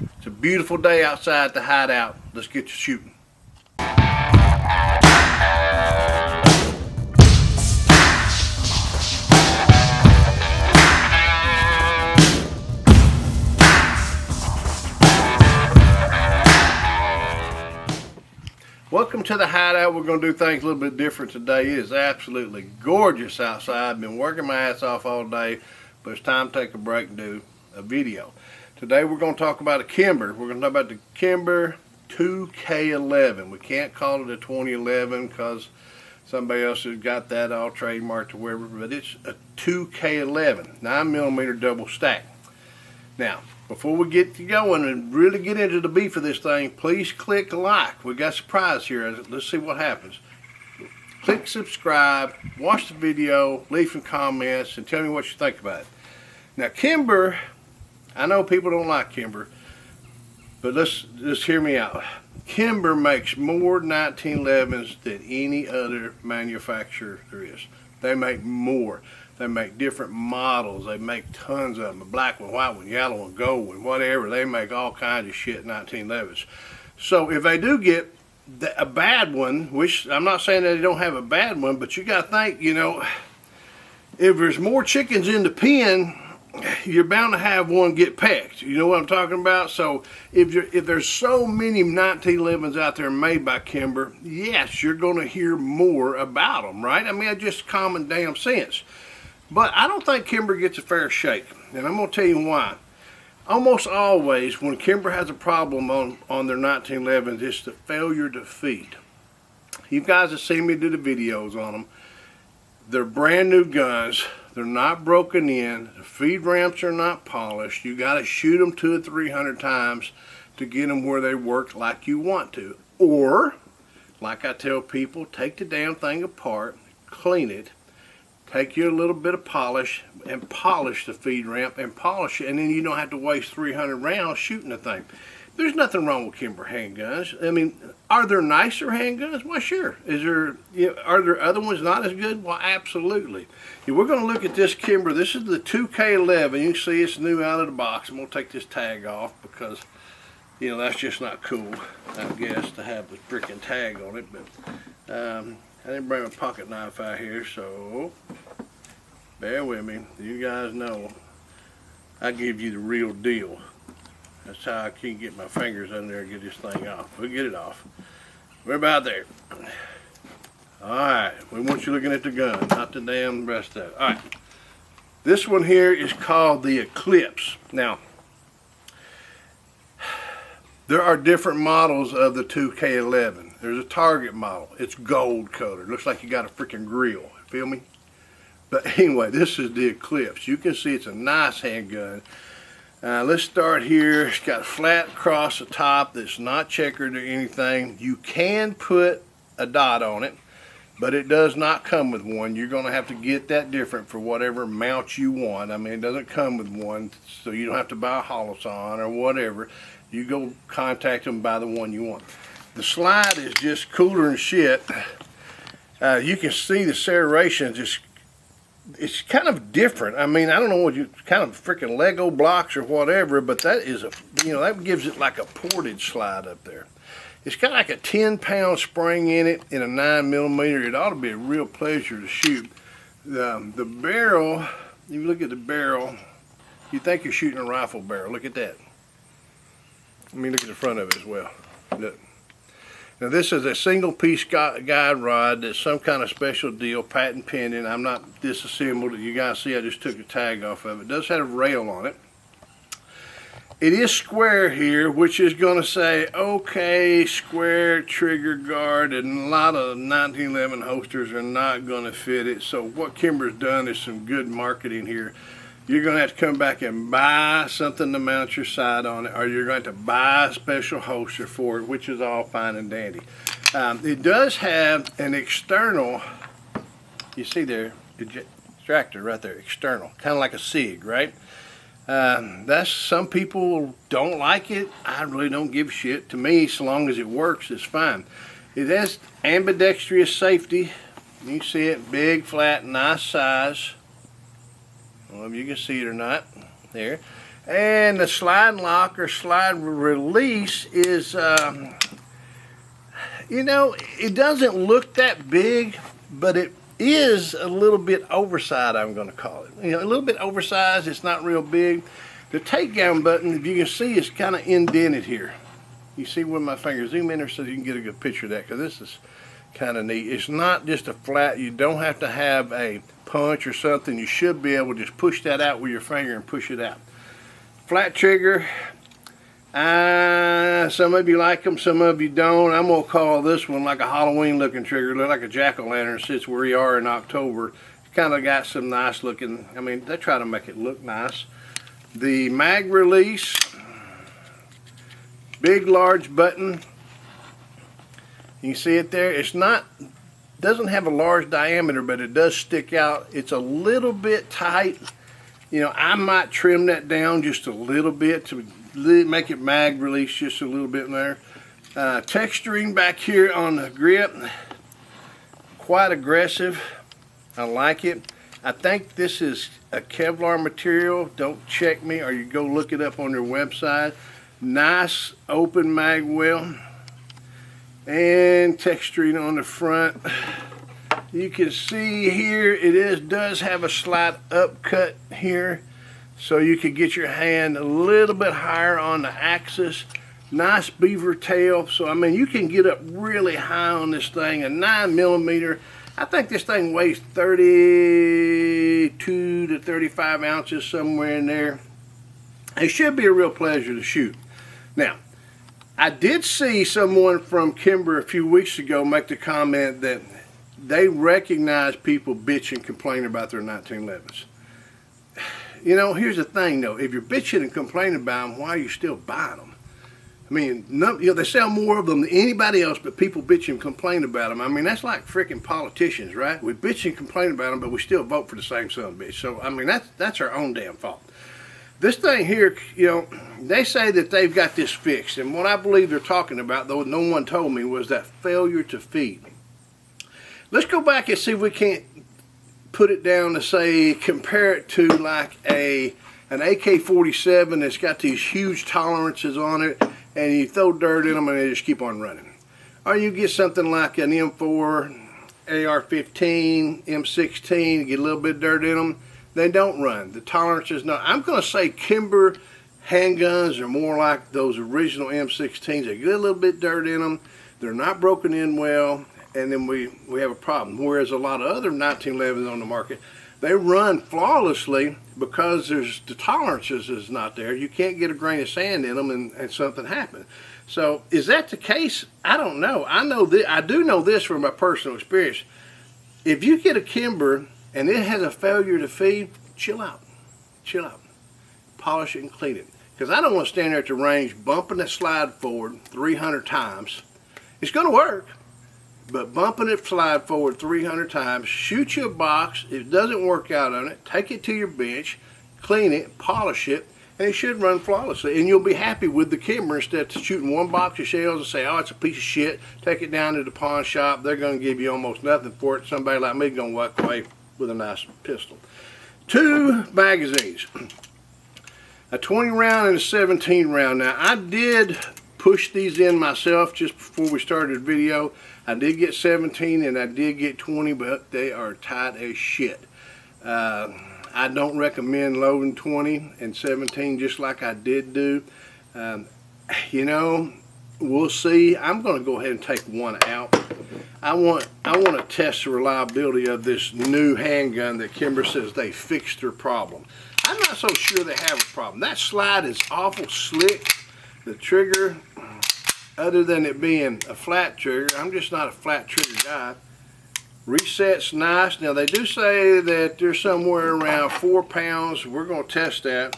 It's a beautiful day outside the hideout. Let's get to shooting. Welcome to the hideout. We're going to do things a little bit different today. It is absolutely gorgeous outside. I've been working my ass off all day, but it's time to take a break and do a video. Today we're going to talk about a Kimber. We're going to talk about the Kimber 2K11. We can't call it a 2011 because somebody else has got that all trademarked or whatever, but it's a 2K11, 9mm double stack. Now, before we get going and really get into the beef of this thing, please click like. We got a surprise here. Let's see what happens. Click subscribe, watch the video, leave some comments, and tell me what you think about it. Now, Kimber, I know people don't like Kimber, but let's hear me out. Kimber makes more 1911s than any other manufacturer there is. They make more. They make different models. They make tons of them. A black one, white one, yellow one, gold one, whatever. They make all kinds of shit 1911s. So if they do get a bad one, which I'm not saying that they don't have a bad one, but you got to think, you know, if there's more chickens in the pen, you're bound to have one get pecked. You know what I'm talking about? So if there's so many 1911s out there made by Kimber, yes, you're going to hear more about them, right? I mean, it's just common damn sense. But I don't think Kimber gets a fair shake, and I'm going to tell you why. Almost always, when Kimber has a problem on their 1911s, it's the failure to feed. You guys have seen me do the videos on them. They're brand new guns. They're not broken in. The feed ramps are not polished. You got to shoot them 200 or 300 times to get them where they work like you want to. Or, like I tell people, take the damn thing apart, clean it, take you a little bit of polish and polish the feed ramp and polish it, and then you don't have to waste 300 rounds shooting the thing. There's nothing wrong with Kimber handguns. I mean, are there nicer handguns? Well, sure. Are there other ones not as good? Well, absolutely. We're going to look at this Kimber. This is the 2K11. You can see it's new out of the box. I'm going to take this tag off because, you know, that's just not cool, I guess, to have the freaking tag on it. But I didn't bring my pocket knife out here, so bear with me. You guys know I give you the real deal. That's how I can't get my fingers in there and get this thing off. We'll get it off. We're about there. Alright, we want you looking at the gun, not the damn rest of it. Alright, this one here is called the Eclipse. Now, there are different models of the 2K11. There's a Target model. It's gold colored. Looks like you got a freaking grill. Feel me? But anyway, this is the Eclipse. You can see it's a nice handgun. Let's start here. It's got flat across the top that's not checkered or anything. You can put a dot on it, but it does not come with one. You're going to have to get that different for whatever mount you want. I mean, it doesn't come with one, so you don't have to buy a holoson or whatever. You go contact them, buy the one you want. The slide is just cooler than shit. You can see the serration just, it's kind of different. I mean, I don't know what you, kind of freaking Lego blocks or whatever, but that is a, you know, that gives it like a portage slide up there. It's got like a 10-pound spring in it in a 9mm. It ought to be a real pleasure to shoot. The barrel, if you look at the barrel, you think you're shooting a rifle barrel. Look at that. Let me look at the front of it as well. Look. Now this is a single piece guide rod that's some kind of special deal, patent pending. I'm not disassembled it. You guys see I just took the tag off of it. It does have a rail on it. It is square here, which is going to say, okay, square trigger guard, and a lot of 1911 holsters are not going to fit it. So what Kimber's done is some good marketing here. You're going to have to come back and buy something to mount your sight on it, or you're going to have to buy a special holster for it, which is all fine and dandy. It does have an external, you see there, extractor right there, external, kind of like a SIG, right? That's, some people don't like it. I really don't give a shit. To me, so long as it works, it's fine. It has ambidextrous safety. You can see it, big, flat, nice size. I don't know if you can see it or not. There. And the slide lock or slide release is, you know, it doesn't look that big, but it is a little bit oversized, I'm going to call it. You know, a little bit oversized. It's not real big. The takedown button, if you can see, is kind of indented here. You see with my finger. Zoom in there so you can get a good picture of that, because this is kind of neat. It's not just a flat. You don't have to have a punch or something. You should be able to just push that out with your finger and push it out. Flat trigger. Some of you like them, some of you don't. I'm going to call this one like a Halloween looking trigger. Look like a jack-o'-lantern since we are in October. It's kind of got some nice looking, I mean, they try to make it look nice. The mag release. Big, large button. You can see it there. It's not, doesn't have a large diameter, but it does stick out. It's a little bit tight. You know, I might trim that down just a little bit to make it mag release just a little bit in there. Texturing back here on the grip, quite aggressive. I like it. I think this is a Kevlar material. Don't check me, or you go look it up on their website. Nice open mag well. And texturing on the front. You can see here it does have a slight upcut here, so you can get your hand a little bit higher on the axis. Nice beaver tail, so I mean you can get up really high on this thing. A 9mm. I think this thing weighs 32 to 35 ounces, somewhere in there. It should be a real pleasure to shoot. Now, I did see someone from Kimber a few weeks ago make the comment that they recognize people bitch and complain about their 1911s. You know, here's the thing though, if you're bitching and complaining about them, why are you still buying them? I mean, you know, they sell more of them than anybody else, but people bitch and complain about them. I mean, that's like freaking politicians, right? We bitch and complain about them, but we still vote for the same son of a bitch. So, I mean, that's our own damn fault. This thing here, you know, they say that they've got this fixed, and what I believe they're talking about, though no one told me, was that failure to feed. Let's go back and see if we can't put it down to say, compare it to like an AK-47 that's got these huge tolerances on it, and you throw dirt in them and they just keep on running. Or you get something like an M4, AR-15, M16, get a little bit of dirt in them, they don't run. The tolerance is not. I'm going to say Kimber handguns are more like those original M16s. They get a little bit of dirt in them, they're not broken in well, and then we have a problem. Whereas a lot of other 1911s on the market, they run flawlessly because the tolerances is not there. You can't get a grain of sand in them and something happens. So is that the case? I don't know. I do know this from my personal experience. If you get a Kimber and it has a failure to feed, chill out. Chill out. Polish it and clean it. Because I don't want to stand there at the range bumping that slide forward 300 times. It's going to work. But bumping it slide forward 300 times, shoot you a box. If it doesn't work out on it, take it to your bench, clean it, polish it, and it should run flawlessly. And you'll be happy with the Kimber instead of shooting one box of shells and say, oh, it's a piece of shit. Take it down to the pawn shop. They're going to give you almost nothing for it. Somebody like me is going to walk away with a nice pistol. 2 magazines. A 20 round and a 17 round. Now, I did push these in myself just before we started the video. I did get 17 and I did get 20, but they are tight as shit. I don't recommend loading 20 and 17 just like I did do. You know, we'll see. I'm going to go ahead and take one out. I want to test the reliability of this new handgun that Kimber says they fixed their problem. I'm not so sure they have a problem. That slide is awful slick. The trigger, other than it being a flat trigger, I'm just not a flat trigger guy. Reset's nice. Now they do say that they're somewhere around 4 pounds. We're going to test that.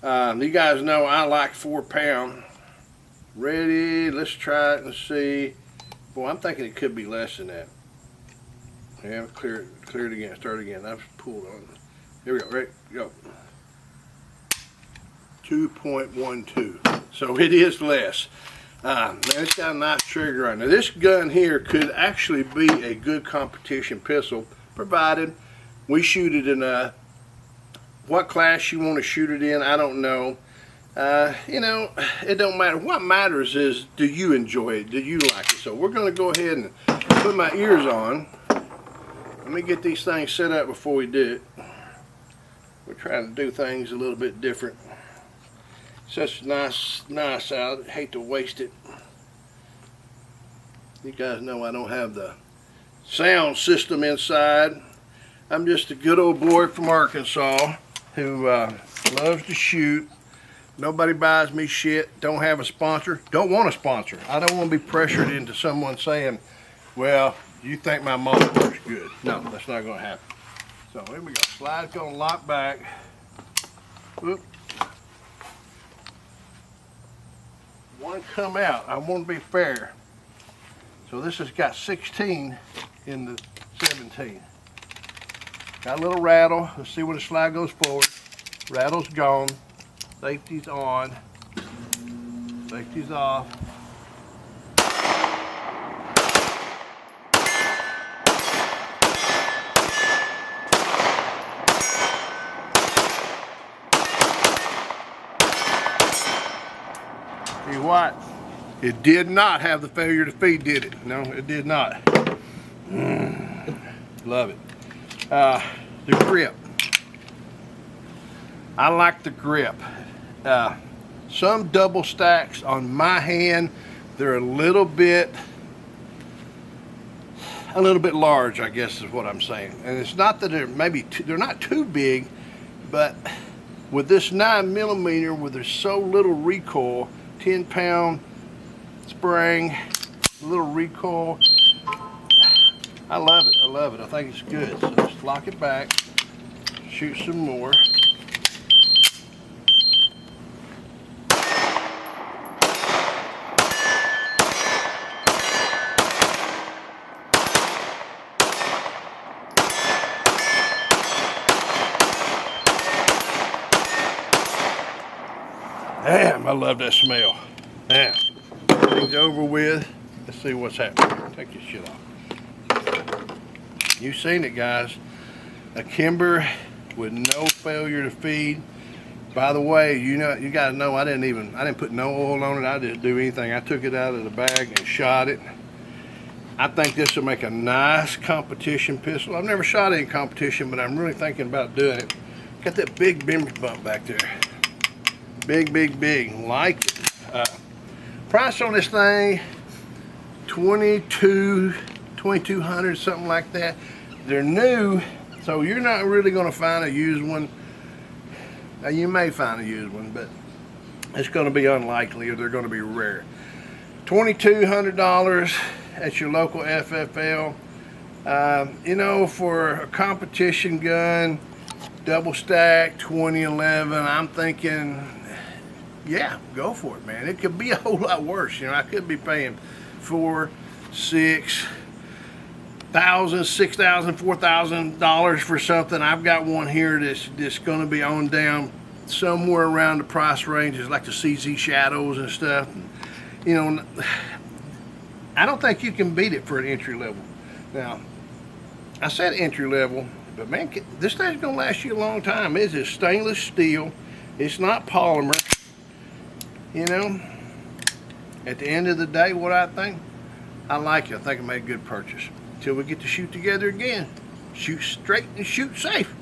You guys know I like 4 pound. Ready? Let's try it and see. Boy, I'm thinking it could be less than that. Yeah, clear it again. Start again. I've pulled on it. Here we go. Ready? Go. 2.12. So it is less. It's got a nice trigger on it. Now this gun here could actually be a good competition pistol, provided we shoot it enough what class you want to shoot it in, I don't know. You know, it don't matter. What matters is, do you enjoy it? Do you like it? So we're going to go ahead and put my ears on. Let me get these things set up before we do it. We're trying to do things a little bit different. Such nice out. I hate to waste it. You guys know I don't have the sound system inside. I'm just a good old boy from Arkansas who loves to shoot. Nobody buys me shit. Don't have a sponsor. Don't want a sponsor. I don't want to be pressured into someone saying, well, you think my motor works good. No, that's not going to happen. So here we go. Slide's going to lock back. Whoop. One come out. I want to be fair. So this has got 16 in the 17. Got a little rattle. Let's see when the slide goes forward. Rattle's gone. Safety's on. Safety's off. See what? It did not have the failure to feed, did it? No, it did not. Love it. The grip. I like the grip. Some double stacks on my hand, they're a little bit large, I guess is what I'm saying. And it's not that they're not too big, but with this 9mm, where there's so little recoil, 10-pound spring, little recoil, I love it. I love it. I think it's good. So just lock it back, shoot some more. Damn, I love that smell. Now, everything's over with. Let's see what's happening. Take this shit off. You've seen it, guys. A Kimber with no failure to feed. By the way, you guys know I didn't put no oil on it. I didn't do anything. I took it out of the bag and shot it. I think this will make a nice competition pistol. I've never shot any competition, but I'm really thinking about doing it. Got that big bimmer bump back there. Big, big, big. Like it. Price on this thing, $2,200, something like that. They're new, so you're not really going to find a used one. Now, you may find a used one, but it's going to be unlikely, or they're going to be rare. $2,200 at your local FFL. You know, for a competition gun, double stack, 2011, I'm thinking, yeah, go for it, man. It could be a whole lot worse. You know, I could be paying $4,000, $6,000, $6,000, $4,000 for something. I've got one here that's going to be on down somewhere around the price ranges, like the CZ Shadows and stuff. You know, I don't think you can beat it for an entry level. Now, I said entry level, but man, this thing's going to last you a long time. It's a stainless steel. It's not polymer. You know, at the end of the day, what I think, I like it. I think I made a good purchase. Until we get to shoot together again. Shoot straight and shoot safe.